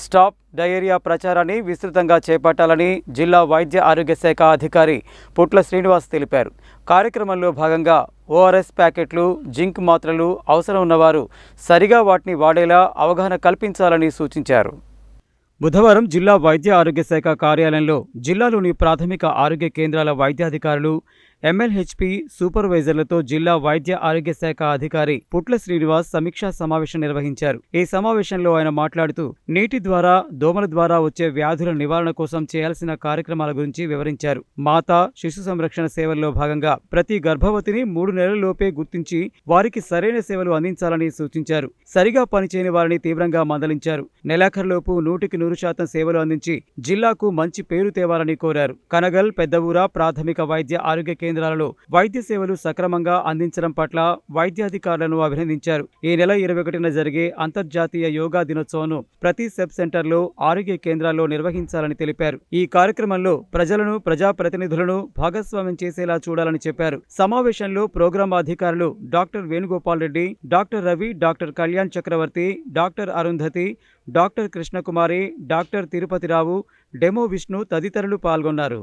Stop diarrhoea ప్రచారాన్ని విస్తృతంగా చేపట్టాలని జిల్లా వైద్య ఆరోగ్య శాఖ అధికారి పుట్ల శ్రీనివాస్ తెలిపారు. కార్యక్రమంలో భాగంగా ఓఆర్ఎస్ ప్యాకెట్లు, జింక్ మాత్రలు అవసరం ఉన్నవారు సరిగా వాటిని వాడేలా అవగాహన కల్పించాలని సూచించారు. బుధవారం జిల్లా వైద్య ఆరోగ్య శాఖ కార్యాలయంలో జిల్లాలోని ప్రాథమిక ఆరోగ్య కేంద్రాల వైద్యాధికారులు, ఎంఎల్హెచ్పి సూపర్వైజర్లతో జిల్లా వైద్య ఆరోగ్య శాఖ అధికారి పుట్ల శ్రీనివాస్ సమీక్షా సమావేశం నిర్వహించారు. ఈ సమావేశంలో ఆయన మాట్లాడుతూ నీటి ద్వారా, దోమల ద్వారా వచ్చే వ్యాధుల నివారణ కోసం చేయాల్సిన కార్యక్రమాల గురించి వివరించారు. మాతా శిశు సంరక్షణ సేవల్లో భాగంగా ప్రతి గర్భవతిని 3 నెలలలోపే గుర్తించి వారికి సరైన సేవలు అందించాలని సూచించారు. సరిగా పనిచేయని వారిని తీవ్రంగా మందలించారు. నెలాఖరులోపు 100% సేవలు అందించి జిల్లాకు మంచి పేరు తేవాలని కోరారు. కనగల్, పెద్దవూర ప్రాథమిక వైద్య ఆరోగ్య కేంద్రాలలో వైద్య సేవలు సక్రమంగా అందించడం పట్ల వైద్యాధికారులను అభినందించారు. ఈ నెల 21న జరిగే అంతర్జాతీయ యోగా దినోత్సవంను ప్రతి సబ్ సెంటర్లో, ఆరోగ్య కేంద్రాల్లో నిర్వహించాలని తెలిపారు. ఈ కార్యక్రమంలో ప్రజలను, ప్రజాప్రతినిధులను భాగస్వామ్యం చేసేలా చూడాలని చెప్పారు. సమావేశంలో ప్రోగ్రాం అధికారులు doctor Venugopal Reddy, doctor Ravi, doctor Kalyan Chakravarthi, doctor Arundhati, doctor Krishnakumari, doctor Tirupatirao, demo Vishnu తదితరులు పాల్గొన్నారు.